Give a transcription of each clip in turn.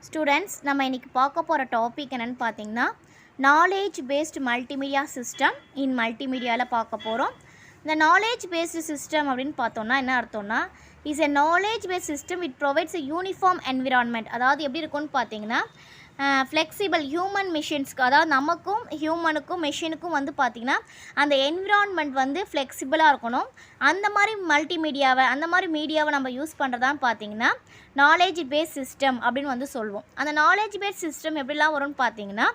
Students நம்ம இன்றைக்கி பார்க்க போகிற டாபிக் என்னென்னு பார்த்தீங்கன்னா நாலேஜ் பேஸ்டு மல்டிமீடியா சிஸ்டம் இன் மல்டிமீடியாவில் பார்க்க போகிறோம். இந்த நாலேஜ் பேஸ்டு சிஸ்டம் அப்படின்னு பார்த்தோன்னா என்ன அர்த்தம்னா is a knowledge paste system it provides a uniform environment. அதாவது எப்படி இருக்கும்னு பார்த்தீங்கன்னா ஃப்ளெக்சிபிள் ஹியூமன் மிஷின்ஸ்க்கு, அதாவது நமக்கும் ஹியூமனுக்கும் மெஷினுக்கும் வந்து பார்த்திங்கன்னா அந்த என்விரான்மெண்ட் வந்து ஃப்ளெக்சிபிளாக இருக்கணும். அந்த மாதிரி மல்டிமீடியாவை நம்ம யூஸ் பண்ணுறதான் பார்த்திங்கன்னா நாலேஜ் பேஸ்ட் சிஸ்டம் அப்படின்னு வந்து சொல்லுவோம். அந்த நாலேஜ் பேஸ்ட் சிஸ்டம் எப்படிலாம் வரும்னு பார்த்தீங்கன்னா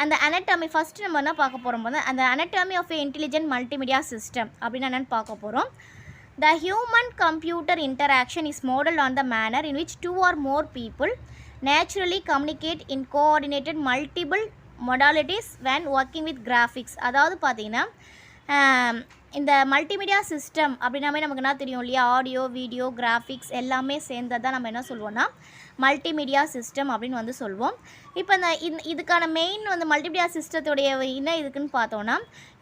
அந்த அனட்டமி ஃபஸ்ட்டு நம்ம என்ன பார்க்க போகிறோம் போது அந்த anatomy of a intelligent multimedia system அப்படின்னு என்னென்னு பார்க்க போகிறோம். The human computer interaction is modeled on the manner in which two or more people naturally communicate in coordinated multiple modalities when working with graphics. அதாவது பார்த்தீங்கன்னா இந்த multimedia system அப்படின்னாமே நமக்கு என்ன தெரியும் இல்லையா, ஆடியோ வீடியோ கிராஃபிக்ஸ் எல்லாமே சேர்ந்தது தான் நம்ம என்ன சொல்லுவோம்னா மல்டிமீடியா சிஸ்டம் அப்படின்னு வந்து சொல்லுவோம். இப்போ இதுக்கான மெயின் வந்து மல்டிமீடியா சிஸ்டத்துடைய என்ன இதுக்குன்னு பார்த்தோன்னா,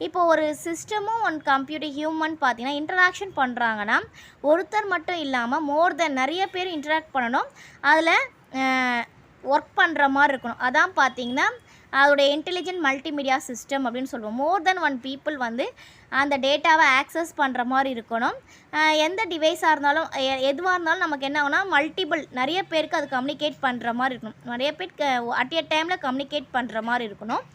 இப்போ ஒரு சிஸ்டமும் ஒன் கம்ப்யூட்டர் ஹியூமன் பார்த்தீங்கன்னா இன்டராக்ஷன் பண்ணுறாங்கன்னா ஒருத்தர் மட்டும் இல்லாமல் மோர் தென் நிறைய பேர் இன்டராக்ட் பண்ணணும், அதில் ஒர்க் பண்ணுற மாதிரி இருக்கணும். அதான் பார்த்தீங்கன்னா அதோடைய இன்டெலிஜென்ட் மல்டிமீடியா சிஸ்டம் அப்படின்னு சொல்லுவோம். மோர் தென் ஒன் பீப்புள் வந்து அந்த டேட்டாவை ஆக்சஸ் பண்ணுற மாதிரி இருக்கணும். எந்த டிவைஸாக இருந்தாலும் எதுவாக இருந்தாலும் நமக்கு என்ன ஆகுனா மல்டிபிள் நிறைய பேருக்கு அது கம்யூனிகேட் பண்ணுற மாதிரி இருக்கணும். நிறைய பேருக்கு அட் எ டைமில் கம்யூனிகேட் பண்ணுற மாதிரி இருக்கணும்.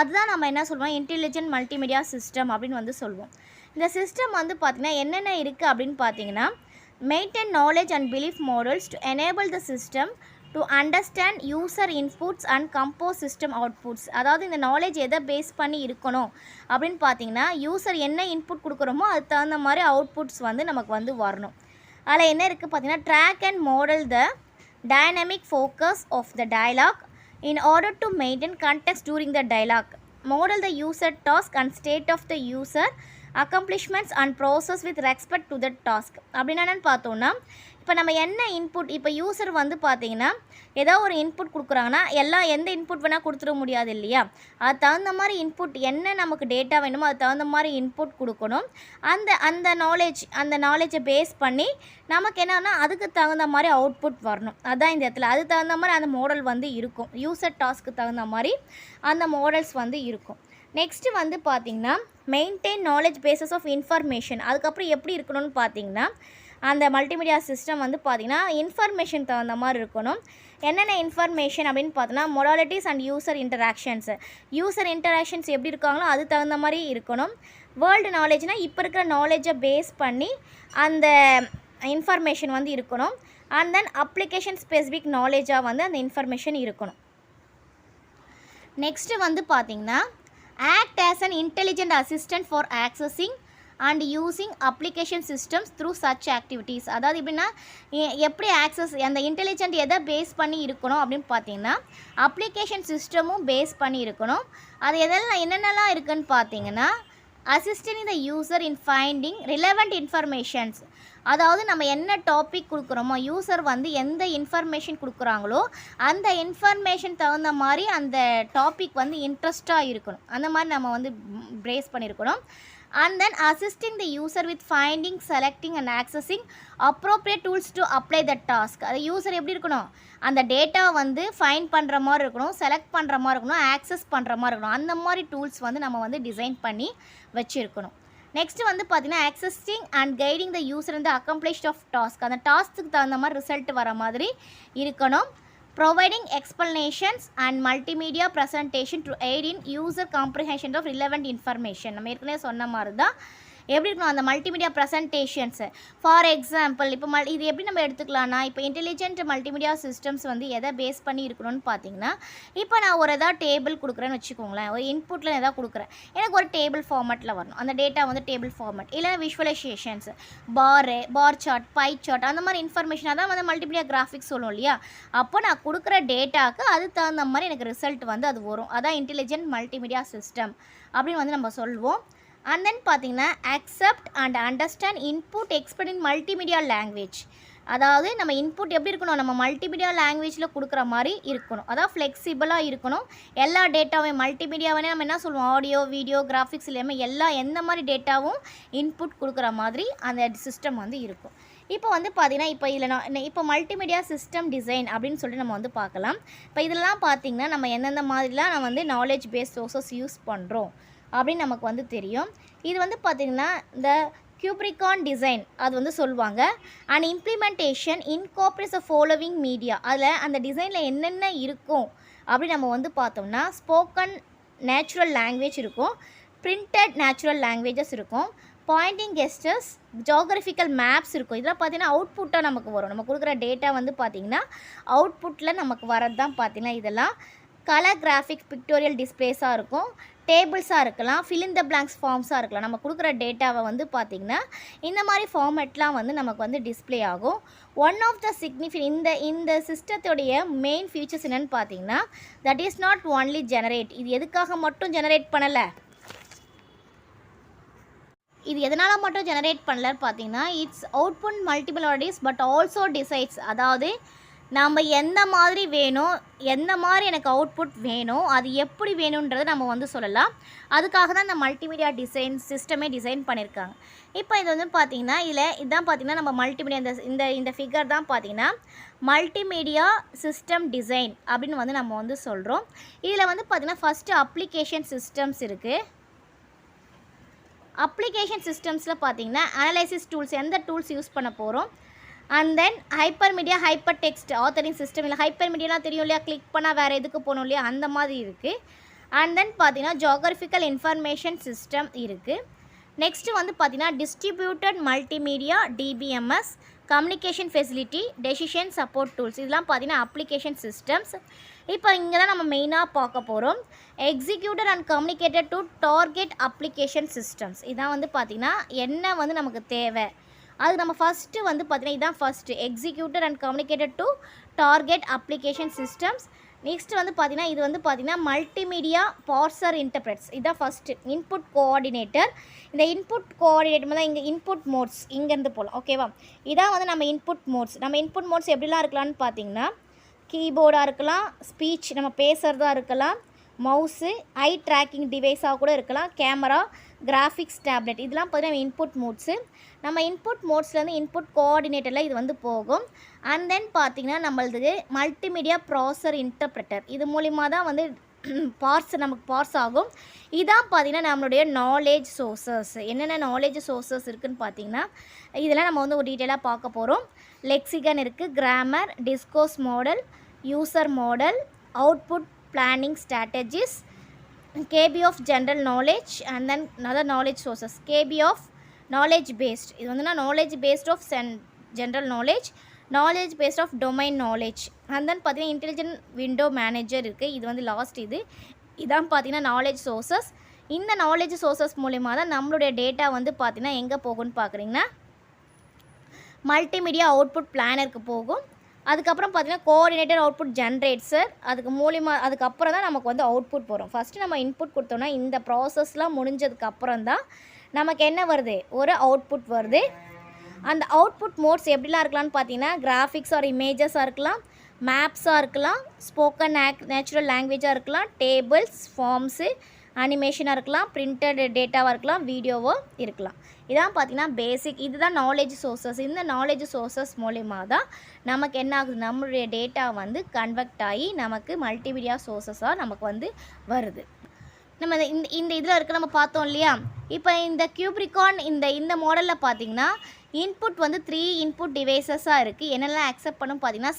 அதுதான் நம்ம என்ன சொல்லுவோம் இன்டெலிஜென்ட் மல்டிமீடியா சிஸ்டம் அப்படின்னு வந்து சொல்லுவோம். இந்த சிஸ்டம் வந்து பார்த்திங்கன்னா என்னென்ன இருக்குது அப்படின்னு பார்த்தீங்கன்னா maintain knowledge and belief models to enable the system to understand user inputs and compose system outputs. அதாவது இந்த நாலேஜ் எதை பேஸ் பண்ணி இருக்கணும் அப்படின்னு பார்த்தீங்கன்னா யூசர் என்ன இன்புட் கொடுக்குறோமோ அதுக்கு தகுந்த மாதிரி அவுட்புட்ஸ் வந்து நமக்கு வந்து வரணும். அதில் என்ன இருக்குது பார்த்தீங்கன்னா track and model the dynamic focus of the dialogue in order to maintain context during the dialogue, model the user task and state of the user accomplishments and process with respect to the task. அப்படின்னா என்னென்னு பார்த்தோன்னா இப்போ நம்ம என்ன input, இப்போ user வந்து பார்த்தீங்கன்னா ஏதோ ஒரு இன்புட் கொடுக்குறாங்கன்னா எந்த இன்புட் வேணால் கொடுத்துட முடியாது இல்லையா, அது தகுந்த மாதிரி இன்புட் என்ன நமக்கு டேட்டா வேணுமோ அது தகுந்த மாதிரி இன்புட் கொடுக்கணும். அந்த நாலேஜை பேஸ் பண்ணி நமக்கு என்னன்னா அதுக்கு தகுந்த மாதிரி அவுட்புட் வரணும். அதுதான் இந்த இடத்துல அதுக்கு தகுந்த மாதிரி அந்த மாடல் வந்து இருக்கும். யூசர் டாஸ்க்கு தகுந்த மாதிரி அந்த மாடல்ஸ் வந்து இருக்கும். நெக்ஸ்ட்டு வந்து பார்த்திங்கன்னா maintain knowledge bases of information. அதுக்கப்புறம் எப்படி இருக்கணும்னு பார்த்தீங்கன்னா அந்த மல்டிமீடியா சிஸ்டம் வந்து பார்த்திங்கன்னா இன்ஃபர்மேஷன் தகுந்த மாதிரி இருக்கணும். என்னென்ன இன்ஃபர்மேஷன் அப்படின்னு பார்த்தோன்னா மொடாலிட்டிஸ் அண்ட் யூசர் இன்டராக்ஷன்ஸ் எப்படி இருக்காங்களோ அது தகுந்த மாதிரி இருக்கணும். வேர்ல்டு நாலேஜ்னால் இப்போ இருக்கிற நாலேஜை பேஸ் பண்ணி அந்த இன்ஃபர்மேஷன் வந்து இருக்கணும். அண்ட் தென் அப்ளிகேஷன் ஸ்பெசிஃபிக் நாலேஜாக வந்து அந்த இன்ஃபர்மேஷன் இருக்கணும். நெக்ஸ்ட்டு வந்து பார்த்திங்கன்னா act as an intelligent assistant for accessing and using application systems through such activities. அதாவது எப்படின்னா எப்படி ஆக்சஸ் அந்த இன்டெலிஜென்ட் எதை பேஸ் பண்ணி இருக்கணும் அப்படின்னு பார்த்தீங்கன்னா அப்ளிகேஷன் சிஸ்டமும் பேஸ் பண்ணி இருக்கணும். அது என்னென்னலாம் இருக்குதுன்னு பார்த்தீங்கன்னா assisting the user in finding relevant informations. அதாவது நம்ம என்ன டாபிக் கொடுக்குறோமோ யூசர் வந்து எந்த இன்ஃபர்மேஷன் கொடுக்குறாங்களோ அந்த இன்ஃபர்மேஷன் தகுந்த மாதிரி அந்த டாபிக் வந்து இன்ட்ரெஸ்ட்டாக இருக்கணும். அந்த மாதிரி நம்ம வந்து பிரேஸ் பண்ணியிருக்கணும். And then assisting the user with finding, selecting and accessing appropriate tools to apply the task. அது யூசர் எப்படி இருக்கணும், அந்த டேட்டா வந்து ஃபைண்ட் பண்ணுற மாதிரி இருக்கணும், செலக்ட் பண்ணுற மாதிரி இருக்கணும், ஆக்சஸ் பண்ணுற மாதிரி இருக்கணும். அந்த மாதிரி டூல்ஸ் வந்து நம்ம வந்து டிசைன் பண்ணி வச்சுருக்கணும். நெக்ஸ்ட்டு வந்து பார்த்திங்கன்னா accessing and guiding the user இந்த அக்கம்ப்ளிஷ்ட் ஆஃப் டாஸ்க். அந்த டாஸ்க்கு தகுந்த மாதிரி ரிசல்ட் வர மாதிரி இருக்கணும். Providing explanations and multimedia presentation to aid in user comprehension of relevant information. நம்ம ஏற்கனவே சொன்ன மாதிரி தான் எப்படி இருக்கணும் அந்த மல்டிமீடியா ப்ரெசன்டேஷன்ஸு. ஃபார் எக்ஸாம்பிள் இப்போ இது எப்படி நம்ம எடுத்துக்கலாம்னா இப்போ இன்டெலிஜென்ட் மல்டிமீடியா சிஸ்டம்ஸ் வந்து எதை பேஸ் பண்ணி இருக்கணும்னு பார்த்தீங்கன்னா இப்போ நான் ஒரு எதாவது டேபிள் கொடுக்குறேன்னு வச்சுக்கோங்களேன், ஒரு இன்புட்டில் எதாவது கொடுக்குறேன், எனக்கு ஒரு டேபிள் ஃபார்மேட்டில் வரணும். அந்த டேட்டா வந்து டேபிள் ஃபார்மேட் இல்லைனா visualizations, bar chart, pie chart, அந்த மாதிரி இன்ஃபர்மேஷனாக தான் வந்து மல்டிமீடியா கிராஃபிக்ஸ் சொல்லும் இல்லையா. அப்போ நான் கொடுக்குற டேட்டாவுக்கு அது தகுந்த மாதிரி எனக்கு ரிசல்ட் வந்து அது வரும். அதான் இன்டெலிஜென்ட் மல்டிமீடியா சிஸ்டம் அப்படின்னு வந்து நம்ம சொல்லுவோம். அண்ட் தென் பார்த்திங்கன்னா accept and understand input expect in multimedia language. அதாவது நம்ம இன்புட் எப்படி இருக்கணும், நம்ம மல்டிமீடியா லாங்குவேஜில் கொடுக்குற மாதிரி இருக்கணும். அதாவது ஃப்ளெக்சிபிளாக இருக்கணும். எல்லா டேட்டாவையும் மல்டிமீடியாவே நம்ம என்ன சொல்லுவோம், ஆடியோ வீடியோ கிராஃபிக்ஸ் எல்லாமே எந்த மாதிரி டேட்டாவும் இன்புட் கொடுக்குற மாதிரி அந்த சிஸ்டம் வந்து இருக்கும். இப்போ வந்து பார்த்தீங்கன்னா இப்போ இதில் இப்போ மல்டிமீடியா சிஸ்டம் டிசைன் அப்படின்னு சொல்லிட்டு நம்ம வந்து பார்க்கலாம். இப்போ இதெல்லாம் பார்த்திங்கன்னா நம்ம எந்தெந்த மாதிரிலாம் நம்ம வந்து நாலேஜ் பேஸ் சோர்சஸ் யூஸ் பண்ணுறோம் அப்படின்னு நமக்கு வந்து தெரியும். இது வந்து பார்த்திங்கன்னா இந்த குப்ரிகான் டிசைன் அது வந்து சொல்லுவாங்க. And implementation incorporates following media, அதில் அந்த டிசைனில் என்னென்ன இருக்கும் அப்படின்னு நம்ம வந்து பார்த்தோம்னா ஸ்போக்கன் நேச்சுரல் லாங்குவேஜ் இருக்கும், பிரிண்டட் நேச்சுரல் லாங்குவேஜஸ் இருக்கும், பாயிண்டிங் கெஸ்டர்ஸ், ஜியோகிராஃபிக்கல் மேப்ஸ் இருக்கும். இதெல்லாம் பார்த்திங்கன்னா அவுட்புட்டாக நமக்கு வரும். நம்ம கொடுக்குற டேட்டா வந்து பார்த்திங்கன்னா அவுட்புட்டில் நமக்கு வரது தான் பார்த்திங்கன்னா இதெல்லாம் கலர் கிராஃபிக் பிக்டோரியல் டிஸ்பிளேஸாக இருக்கும், டேபிள்ஸாக இருக்கலாம், ஃபில் இன் த பிளாங்க்ஸ் ஃபார்ம்ஸாக இருக்கலாம். நம்ம கொடுக்குற டேட்டாவை வந்து பார்த்திங்கன்னா இந்த மாதிரி ஃபார்மேட்லாம் வந்து நமக்கு வந்து டிஸ்பிளே ஆகும். ஒன் ஆஃப் த இந்த சிஸ்டத்துடைய மெயின் ஃபீச்சர்ஸ் என்னென்னு பார்த்திங்கன்னா that is not only generate. இது எதுக்காக மட்டும் ஜெனரேட் பண்ணலை, இது எதனால் மட்டும் ஜெனரேட் பண்ணலன்னு பார்த்தீங்கன்னா it's output multiple Audi's but also decides. அதாவது நம்ம எந்த மாதிரி வேணும், எந்த மாதிரி எனக்கு அவுட்புட் வேணும், அது எப்படி வேணுன்றதை நம்ம வந்து சொல்லலாம். அதுக்காக தான் இந்த மல்டிமீடியா டிசைன் சிஸ்டமே டிசைன் பண்ணியிருக்காங்க. இப்போ இது வந்து பார்த்திங்கன்னா இதுதான் பார்த்திங்கன்னா நம்ம மல்டிமீடியா இந்த ஃபிகர் தான் பார்த்திங்கன்னா மல்டிமீடியா சிஸ்டம் டிசைன் அப்படின்னு வந்து நம்ம வந்து சொல்கிறோம். இதில் வந்து பார்த்திங்கன்னா ஃபஸ்ட்டு அப்ளிகேஷன் சிஸ்டம்ஸ் இருக்குது. அப்ளிகேஷன் சிஸ்டம்ஸில் பார்த்தீங்கன்னா அனலைசிஸ் டூல்ஸ், எந்த டூல்ஸ் யூஸ் பண்ண போகிறோம். And then hyper media, hyper text authoring system. இல்லை ஹைப்பர் மீடியாலாம் தெரியும் இல்லையா, கிளிக் பண்ணால் வேறு எதுக்கு போகணும் இல்லையா, அந்த மாதிரி இருக்குது. அண்ட் தென் பார்த்தீங்கன்னா ஜியோகிராஃபிக்கல் இன்ஃபர்மேஷன் சிஸ்டம் இருக்குது. நெக்ஸ்ட்டு வந்து பார்த்தீங்கன்னா distributed multimedia, DBMS, communication facility, decision support tools. இதெல்லாம் பார்த்தீங்கன்னா அப்ளிகேஷன் சிஸ்டம்ஸ். இப்போ இங்கே தான் நம்ம மெயினாக பார்க்க போகிறோம். Executor and communicated to target application systems. இதான் வந்து பார்த்திங்கன்னா என்ன வந்து நமக்கு தேவை, அது நம்ம ஃபஸ்ட்டு வந்து பார்த்திங்கன்னா இதான் first executor and communicated to target application systems. Next வந்து பார்த்திங்கன்னா இது வந்து பார்த்திங்கன்னா மல்டிமீடியா பார்சர் இன்டர்பிரட்ஸ். இதான் ஃபஸ்ட்டு இன்புட் கோஆர்டினேட்டர். இந்த இன்புட் கோஆர்டினேட்டர் தான் இங்கே இன்புட் மோட்ஸ் இங்கேருந்து போகலாம். ஓகேவா, இதான் வந்து நம்ம இன்புட் மோட்ஸ். நம்ம இன்புட் மோட்ஸ் எப்படிலாம் இருக்கலாம்னு பார்த்திங்கன்னா கீபோர்டாக இருக்கலாம், ஸ்பீச் நம்ம பேசுகிறதா இருக்கலாம், மவுஸு, ஐ ட்ராக்கிங் டிவைஸாக கூட இருக்கலாம், கேமரா, கிராஃபிக்ஸ் டேப்லெட். இதெல்லாம் பார்த்தீங்கன்னா இன்புட் மோட்ஸு. நம்ம இன்புட் மோட்ஸ்லேருந்து இன்புட் கோஆர்டினேட்டரில் இது வந்து போகும். அண்ட் தென் பார்த்திங்கன்னா நம்மளது மல்டிமீடியா ப்ராசர் இன்டர்ப்ரெட்டர். இது மூலிமா தான் வந்து நமக்கு பார்ஸ் ஆகும். இதான் பார்த்திங்கன்னா நம்மளுடைய நாலேஜ் சோர்சஸ். என்னென்ன நாலேஜ் சோர்சஸ் இருக்குதுன்னு பார்த்திங்கன்னா இதெல்லாம் நம்ம வந்து ஒரு டீட்டெயிலாக பார்க்க போகிறோம். லெக்சிகன் இருக்குது, grammar, discourse model, user model, output planning strategies, KB of general knowledge and then another knowledge sources. KB of knowledge based. இது வந்து நான் knowledge based of general knowledge based of domain knowledge. And then பார்த்தீங்கன்னா intelligent window manager இருக்குது. இது வந்து last இதான் பார்த்தீங்கன்னா knowledge sources. இந்த knowledge sources மூலமா தான் நம்மளுடைய டேட்டா வந்து பார்த்தீங்கன்னா எங்கே போகும்னு பார்க்குறீங்கன்னா மல்டிமீடியா அவுட்புட் பிளானருக்கு போகும். அதுக்கப்புறம் பார்த்தீங்கன்னா கோஆர்டினேட்டர் அவுட்புட் ஜென்ரேட்ஸர். அதுக்கப்புறம் தான் நமக்கு வந்து அவுட்புட் போகிறோம். ஃபஸ்ட்டு நம்ம இன்புட் கொடுத்தோம்னா இந்த ப்ராசஸ்லாம் முடிஞ்சதுக்கப்புறம் தான் நமக்கு என்ன வருது, ஒரு அவுட்புட் வருது. அந்த அவுட்புட் மோட்ஸ் எப்படிலாம் இருக்கலாம்னு பார்த்தீங்கன்னா கிராஃபிக்ஸ் ஆர் இமேஜஸாக இருக்கலாம், மேப்ஸாக இருக்கலாம், ஸ்போக்கன் நேச்சுரல் லாங்குவேஜாக இருக்கலாம், டேபிள்ஸ், ஃபார்ம்ஸு, அனிமேஷனாக இருக்கலாம், பிரிண்டட் டேட்டாவாக இருக்கலாம், வீடியோவோ இருக்கலாம். இதான் பார்த்திங்கன்னா பேசிக். இதுதான் நாலேஜ் சோர்சஸ். இந்த நாலேஜ் சோர்சஸ் மூலிமா தான் நமக்கு என்ன ஆகுது, நம்மளுடைய டேட்டா வந்து கன்வெர்ட் ஆகி நமக்கு மல்டிமீடியா சோர்சஸாக நமக்கு வந்து வருது. நம்ம இந்த இதில் இருக்க நம்ம பார்த்தோம் இல்லையா. இப்போ இந்த குப்ரிகான் இந்த மாடலில் பார்த்திங்கன்னா இன்புட் வந்து 3 இன்புட் டிவைஸஸாக இருக்குது. என்னெல்லாம் அக்செப்ட் பண்ணும் பார்த்திங்கன்னா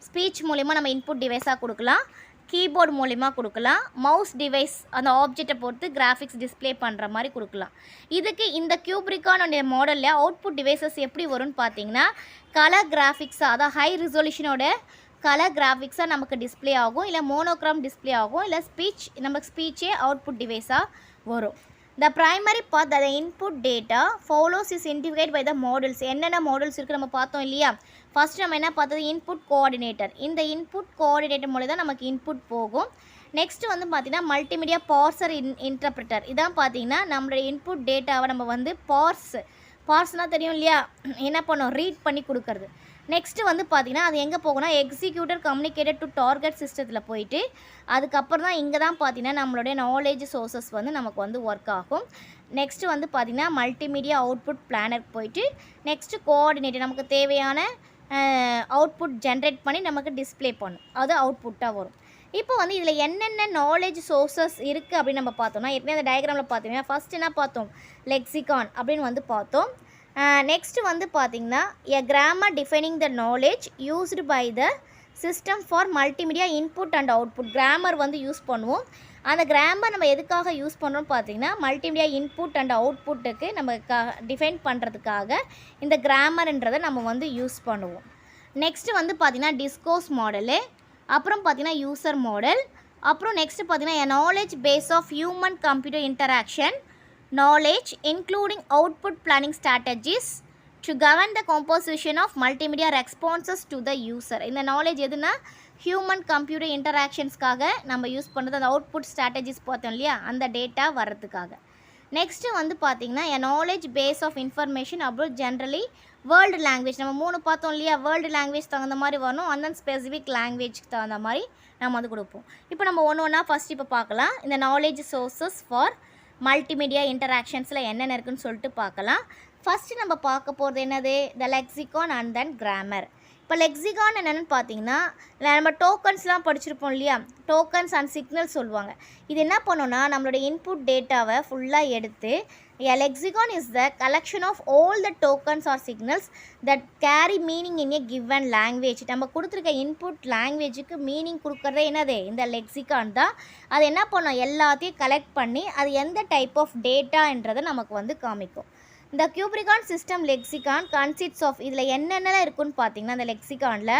ஸ்பீச் மூலிமா நம்ம இன்புட் டிவைஸாக கொடுக்கலாம், கீபோர்டு மூலிமா கொடுக்கலாம், மவுஸ் டிவைஸ் அந்த ஆப்ஜெக்டை பொறுத்து கிராஃபிக்ஸ் டிஸ்பிளே பண்ணுற மாதிரி கொடுக்கலாம். இதுக்கு இந்த குப்ரிகானுடைய மாடலில் அவுட்புட் டிவைசஸ் எப்படி வரும்னு பார்த்தீங்கன்னா கலர் கிராஃபிக்ஸாக, அதாவது ஹை ரிசொல்யூஷனோட கலர் கிராஃபிக்ஸாக நமக்கு டிஸ்பிளே ஆகும், இல்லை மோனோக்ராம் டிஸ்பிளே ஆகும், இல்லை நமக்கு ஸ்பீச்சே அவுட்புட் டிவைஸாக வரும். The primary path that the input data follows is indicated by the models. என்னென்ன மாடல்ஸ் இருக்குது நம்ம பார்த்தோம் இல்லையா. ஃபஸ்ட்டு நம்ம என்ன பார்த்தது, இன்புட் கோஆர்டினேட்டர். இந்த இன்புட் கோஆர்டினேட்டர் மூலம் தான் நமக்கு இன்புட் போகும். நெக்ஸ்ட்டு வந்து பார்த்திங்கன்னா மல்டிமீடியா பார்சர் இன்டர்ப்ரெட்டர். இதான் பார்த்திங்கன்னா நம்மளுடைய இன்புட் டேட்டாவை நம்ம வந்து பார்ஸ்னால் தெரியும் இல்லையா, என்ன பண்ணோம், ரீட் பண்ணி கொடுக்கறது. நெக்ஸ்ட்டு வந்து பார்த்திங்கன்னா அது எங்கே போகும்னா எக்ஸிக்யூட்டர் கம்யூனிகேட்டட் டு டார்கெட் சிஸ்டத்தில் போயிட்டு அதுக்கப்புறம் தான் இங்கே தான் பார்த்திங்கன்னா நம்மளுடைய நாலேஜ் சோர்சஸ் வந்து நமக்கு வந்து ஒர்க் ஆகும். நெக்ஸ்ட்டு வந்து பார்த்திங்கன்னா மல்டிமீடியா அவுட்புட் பிளானருக்கு போயிட்டு நெக்ஸ்ட்டு கோஆர்டினேட்டர் நமக்கு தேவையான அவுட்புட் ஜென்ரேட் பண்ணி நமக்கு டிஸ்பிளே பண்ணும், அது அவுட்புட்டாக வரும். இப்போ வந்து இதில் என்னென்ன நாலேஜ் சோர்சஸ் இருக்குது அப்படின்னு நம்ம பார்த்தோம்னா ஏற்கனவே அந்த டயக்ராமில் பார்த்தீங்கன்னா ஃபஸ்ட் என்ன பார்த்தோம், லெக்சிகான் அப்படின்னு வந்து பார்த்தோம். நெக்ஸ்ட்டு வந்து பார்த்திங்கன்னா a grammar defining the knowledge used by the system for multimedia input and output. Grammar வந்து யூஸ் பண்ணுவோம். அந்த கிராமர் நம்ம எதுக்காக யூஸ் பண்ணுறோம்னு பார்த்தீங்கன்னா மல்டிமீடியா இன்புட் அண்ட் அவுட்புட்டுக்கு நம்ம டிஃபைன் பண்ணுறதுக்காக இந்த கிராமர்ன்றதை நம்ம வந்து யூஸ் பண்ணுவோம். நெக்ஸ்ட்டு வந்து பார்த்திங்கன்னா டிஸ்கோர்ஸ் மாடலு, அப்புறம் பார்த்திங்கன்னா யூசர் மாடல், அப்புறம் நெக்ஸ்ட்டு பார்த்திங்கன்னா knowledge base of human computer interaction knowledge including output planning strategies to govern the composition of multimedia responses to the user. இந்த knowledge எதுனா ஹியூமன் கம்ப்யூட்டர் இன்டராக்ஷன்ஸ்க்காக நம்ம யூஸ் பண்ணுறது, அந்த அவுட்புட் ஸ்ட்ராட்டஜிஸ் பார்த்தோம் இல்லையா, அந்த டேட்டா வர்றதுக்காக. நெக்ஸ்ட்டு வந்து பார்த்திங்கன்னா a knowledge base of information அப்புறம் ஜென்ரலி வேர்ல்டு லாங்குவேஜ் நம்ம 3 பார்த்தோம் இல்லையா, வேர்ல்டு லாங்குவேஜ் தகுந்த மாதிரி வரணும், அந்த ஸ்பெசிஃபிக் லாங்குவேஜ்க்கு தகுந்த மாதிரி நம்ம வந்து கொடுப்போம். இப்போ நம்ம ஒன்று ஒன்றா ஃபஸ்ட் இப்போ பார்க்கலாம். இந்த நாலேஜ் சோர்சஸ் ஃபார் மல்டிமீடியா இன்டராக்ஷன்ஸில் என்னென்ன இருக்குன்னு சொல்லிட்டு பார்க்கலாம். ஃபஸ்ட்டு நம்ம பார்க்க போகிறது என்னது, த லெக்சிகான் அண்ட் தென் கிராமர். இப்போ லெக்சிகான் என்னென்னு பார்த்தீங்கன்னா நம்ம டோக்கன்ஸ்லாம் படிச்சிருப்போம் இல்லையா, டோக்கன்ஸ் அண்ட் சிக்னல்ஸ் சொல்லுவாங்க. இது என்ன பண்ணோன்னா நம்மளோட இன்புட் டேட்டாவை ஃபுல்லாக எடுத்து a lexicon is the collection of all the tokens or signals that carry meaning in a given language. நம்ம கொடுத்துருக்க இன்புட் லாங்குவேஜுக்கு மீனிங் கொடுக்குறதே என்னது, இந்த லெக்சிகான் தான். அது என்ன பண்ணோம், எல்லாத்தையும் கலெக்ட் பண்ணி அது எந்த டைப் ஆஃப் டேட்டான்றதை நமக்கு வந்து காமிக்கும். இந்த கியூப்ரிகான் சிஸ்டம் லெக்சிகான் கன்சிஸ்ட்ஸ் ஆஃப், இதில் என்னென்னலாம் இருக்குன்னு பார்த்தீங்கன்னா இந்த லெக்சிகானில்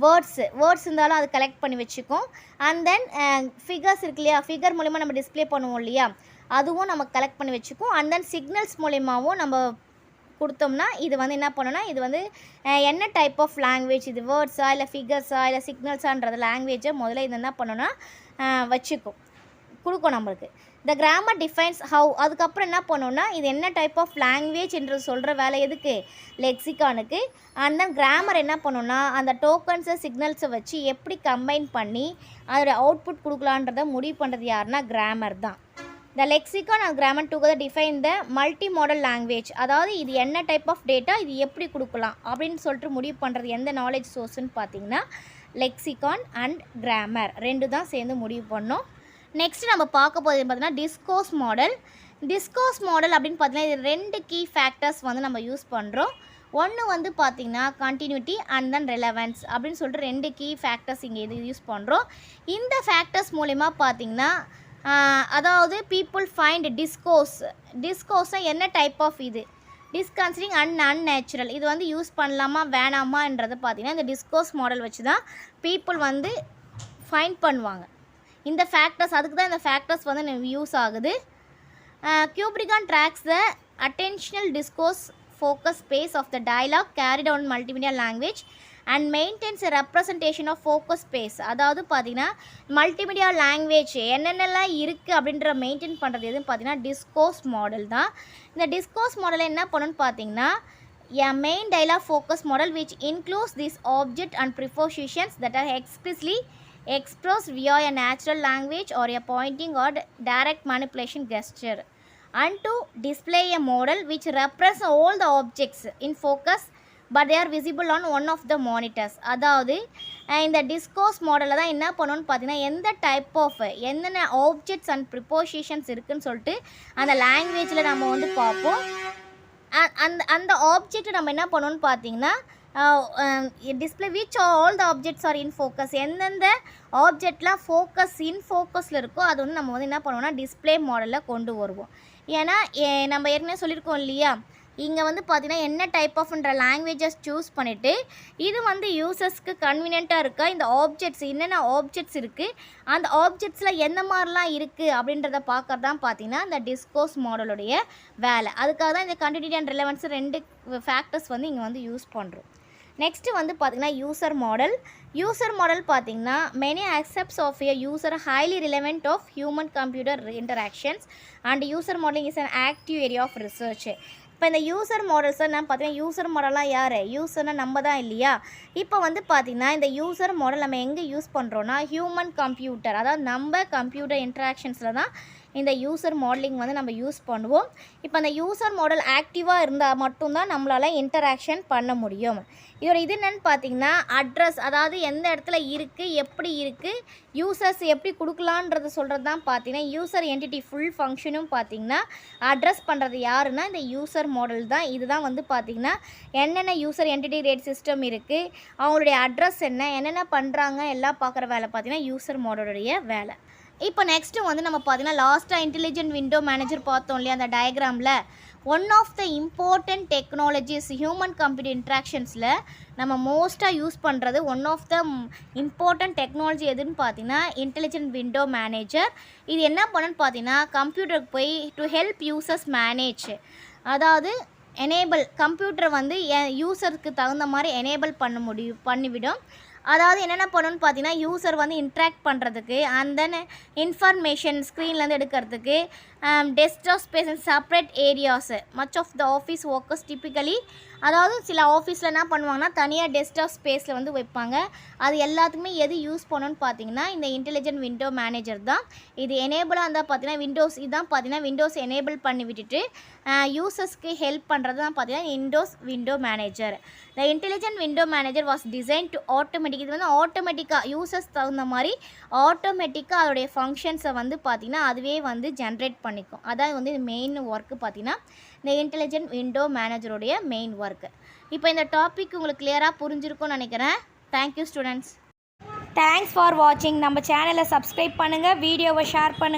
வேர்ட்ஸ் இருந்தாலும் அது கலெக்ட் பண்ணி வச்சுக்கும். அண்ட் தென் ஃபிகர்ஸ் இருக்கு இல்லையா, ஃபிகர் மூலிமா நம்ம டிஸ்பிளே பண்ணுவோம் இல்லையா, அதுவும் நம்ம கலெக்ட் பண்ணி வச்சுக்கும். அண்ட் தென் சிக்னல்ஸ் மூலிமாவும் நம்ம கொடுத்தோம்னா இது வந்து என்ன பண்ணோன்னா இது வந்து என்ன டைப் ஆஃப் லாங்குவேஜ், இது வேர்ட்ஸா இல்லை ஃபிகர்ஸா இல்லை சிக்னல்ஸான்றது லாங்குவேஜை முதல்ல இது என்ன பண்ணோன்னா வச்சுக்கும், கொடுக்கும் நம்மளுக்கு. த கிராமர் டிஃபைன்ஸ் ஹவு, அதுக்கப்புறம் என்ன பண்ணோன்னா இது என்ன டைப் ஆஃப் லாங்குவேஜ் என்று சொல்கிற வேலை எதுக்கு, லெக்சிகானுக்கு. அண்ட் தென் கிராமர் என்ன பண்ணோன்னா அந்த டோக்கன்ஸை சிக்னல்ஸை வச்சு எப்படி கம்பைன் பண்ணி அதோட அவுட்புட் கொடுக்கலான்றதை முடிவு பண்ணுறது யாருன்னா கிராமர் தான். The lexicon and grammar together define the multimodal language. அதாவது இது என்ன டைப் ஆஃப் டேட்டா, இது எப்படி கொடுக்கலாம் அப்படின்னு சொல்லிட்டு முடிவு பண்ணுறது எந்த நாலேஜ் சோர்ஸ்ன்னு பார்த்தீங்கன்னா லெக்சிகான் அண்ட் கிராமர் ரெண்டு தான் சேர்ந்து முடிவு பண்ணோம். நெக்ஸ்ட் நம்ம பார்க்க போகிறது பார்த்தீங்கன்னா டிஸ்கோர்ஸ் மாடல். டிஸ்கோர்ஸ் மாடல் அப்படின்னு பார்த்தீங்கன்னா இது 2 கீ ஃபேக்டர்ஸ் வந்து நம்ம யூஸ் பண்ணுறோம். ஒன்று வந்து பார்த்திங்கன்னா கண்டினியூட்டி அண்ட் தென் ரெலவன்ஸ் அப்படின்னு சொல்லிட்டு 2 கீ ஃபேக்டர்ஸ் இங்கே இது யூஸ் பண்ணுறோம். இந்த ஃபேக்டர்ஸ் மூலிமா பார்த்திங்கன்னா அதாவது பீப்புள் ஃபைண்ட் டிஸ்கோர்ஸ்னால் என்ன டைப் ஆஃப் இது, டிஸ்கன்சிடரிங் அண்ட் அன்நேச்சுரல், இது வந்து யூஸ் பண்ணலாமா வேணாமான்றதை பார்த்திங்கன்னா இந்த டிஸ்கோர்ஸ் மாடல் வச்சு தான் பீப்புள் வந்து ஃபைண்ட் பண்ணுவாங்க இந்த ஃபேக்டர்ஸ். அதுக்கு தான் இந்த ஃபேக்டர்ஸ் வந்து யூஸ் ஆகுது. கியூப்ரிகான் tracks the attentional discourse focus space of the dialogue carried on multimedia language and maintains a representation of focus space. அதாவது பார்த்தீங்கன்னா மல்டிமீடியா லாங்குவேஜ் என்னென்னலாம் இருக்குது அப்படின்ற மெயின்டைன் பண்ணுறது எதுன்னு பார்த்தீங்கன்னா டிஸ்கோர்ஸ் மாடல் தான். இந்த டிஸ்கோர்ஸ் மாடலை என்ன பண்ணணும்னு பார்த்தீங்கன்னா a main dialogue focus model which includes these object and prepositions that are explicitly expressed via a natural language or a pointing or direct manipulation gesture, and to display a model which represents all the objects in focus but they are visible on one of the monitors. அதாவது இந்த discourse மாடலில் தான் என்ன பண்ணணும்னு பார்த்தீங்கன்னா எந்த type of என்னென்ன objects and prepositions இருக்குதுன்னு சொல்லிட்டு அந்த லாங்குவேஜில் நம்ம வந்து பார்ப்போம். அந்த ஆப்ஜெக்ட் நம்ம என்ன பண்ணணும்னு பார்த்தீங்கன்னா display which all the objects R in focus, எந்தெந்த ஆப்ஜெக்ட்லாம் ஃபோக்கஸில் இருக்கோ அது வந்து நம்ம வந்து என்ன பண்ணுவோம்னா டிஸ்பிளே மாடலில் கொண்டு வருவோம். ஏன்னா நம்ம ஏற்கனவே சொல்லியிருக்கோம் இல்லையா, இங்கே வந்து பார்த்திங்கன்னா என்ன டைப் ஆஃப்ன்ற லாங்குவேஜஸ் சூஸ் பண்ணிவிட்டு இது வந்து யூசர்ஸ்க்கு கன்வீனியண்ட்டாக இருக்கா, இந்த ஆப்ஜெக்ட்ஸ் என்னென்ன ஆப்ஜெக்ட்ஸ் இருக்குது அந்த ஆப்ஜெக்ட்ஸில் எந்த மாதிரிலாம் இருக்குது அப்படின்றத பார்க்குறது தான் பார்த்திங்கன்னா இந்த டிஸ்கோர்ஸ் மாடலுடைய வேலை. அதுக்காக தான் இந்த கண்டினியூட்டி அண்ட் ரிலவன்ஸ் 2 ஃபேக்டர்ஸ் வந்து இங்கே வந்து யூஸ் பண்ணுறோம். நெக்ஸ்ட்டு வந்து பார்த்திங்கன்னா யூசர் மாடல் பார்த்திங்கன்னா many aspects of a user highly relevant of human computer interactions and user modelling is an active area of research. இப்போ இந்த யூசர் மாடல்ஸ் நான் பார்த்தீங்கன்னா யூசர் மாடலாம் யார் யூசர்னால் நம்ம தான் இல்லையா. இப்போ வந்து பார்த்திங்கன்னா இந்த யூசர் மாடல் நம்ம எங்கே யூஸ் பண்ணுறோன்னா ஹியூமன் கம்ப்யூட்டர், அதாவது நம்ம கம்ப்யூட்டர் இன்ட்ராக்ஷன்ஸில் தான் இந்த யூசர் மாடலிங் வந்து நம்ம யூஸ் பண்ணுவோம். இப்போ அந்த யூசர் மாடல் ஆக்டிவாக இருந்தால் மட்டும்தான் நம்மளால் இன்டராக்ஷன் பண்ண முடியும். இதோட இது என்னென்னு பார்த்தீங்கன்னா அட்ரஸ், அதாவது எந்த இடத்துல இருக்குது, எப்படி இருக்குது, யூசர்ஸ் எப்படி கொடுக்கலான்றது சொல்கிறது தான் பார்த்தீங்கன்னா யூசர் என்டிட்டி ஃபுல் ஃபங்க்ஷனும் பார்த்தீங்கன்னா அட்ரஸ் பண்ணுறது யாருன்னா இந்த யூசர் மாடல் தான். இதுதான் வந்து பார்த்திங்கன்னா என்னென்ன யூசர் என்டிட்டி ரேட் சிஸ்டம் இருக்குது, அவங்களுடைய அட்ரஸ் என்னென்ன பண்ணுறாங்க எல்லாம் பார்க்குற வேலை பார்த்திங்கன்னா யூசர் மாடலுடைய வேலை. இப்போ நெக்ஸ்ட்டு வந்து நம்ம பார்த்தீங்கன்னா லாஸ்ட்டாக இன்டெலிஜென்ட் விண்டோ மேனேஜர் பார்த்தோம் இல்லையா அந்த டயக்ராமில். One of the important technologies human computer இன்ட்ராக்ஷன்ஸில் நம்ம மோஸ்ட்டாக யூஸ் பண்ணுறது one of the important technology எதுன்னு பார்த்தீங்கன்னா இன்டெலிஜென்ட் விண்டோ மேனேஜர். இது என்ன பண்ணுன்னு பார்த்தீங்கன்னா கம்ப்யூட்டருக்கு போய் டு ஹெல்ப் யூசர்ஸ் மேனேஜ், அதாவது எனேபிள் கம்ப்யூட்டரை வந்து யூசருக்கு தகுந்த மாதிரி எனேபிள் பண்ணிவிடும். அதாவது என்னென்ன பண்ணணும்னு பார்த்தீங்கன்னா யூசர் வந்து இன்ட்ராக்ட் பண்ணுறதுக்கு அண்ட் தென் இன்ஃபர்மேஷன் ஸ்க்ரீன்லேருந்து எடுக்கிறதுக்கு desktop space and separate areas much of the office workers typically, அதாவது சில ஆஃபீஸில் என்ன பண்ணுவாங்கன்னா தனியாக டெஸ்க்டாப் ஸ்பேஸில் வந்து வைப்பாங்க. அது எல்லாத்துக்குமே எது யூஸ் பண்ணணும்னு பார்த்தீங்கன்னா இந்த இன்டெலிஜென்ட் விண்டோ மேனேஜர் தான். இது எனேபிளாக இருந்தால் பார்த்தீங்கன்னா விண்டோஸ், இதுதான் பார்த்தீங்கன்னா விண்டோஸ் எனேபிள் பண்ணி விட்டுட்டு யூசர்ஸ்க்கு ஹெல்ப் பண்ணுறது தான் பார்த்தீங்கன்னா Windows window manager. The intelligent window manager was design to automatic, இது வந்து ஆட்டோமேட்டிக்காக யூசர்ஸ் தகுந்த மாதிரி ஆட்டோமேட்டிக்காக அதோடைய ஃபங்க்ஷன்ஸை வந்து பார்த்திங்கன்னா அதுவே வந்து ஜென்ரேட் பண்ணிக்கும். அதான் வந்து மெயின் ஒர்க்கு பார்த்திங்கன்னா இந்த இன்டெலிஜென்ட் விண்டோ மேனேஜருடைய மெயின் ஒர்க்கு. இப்போ இந்த டாபிக் உங்களுக்கு கிளியராக புரிஞ்சிருக்கும்னு நினைக்கிறேன். Thank you students. தேங்க்ஸ் ஃபார் வாட்சிங். நம்ம சேனலை சப்ஸ்கிரைப் பண்ணுங்கள், வீடியோவை ஷேர் பண்ணுங்கள்.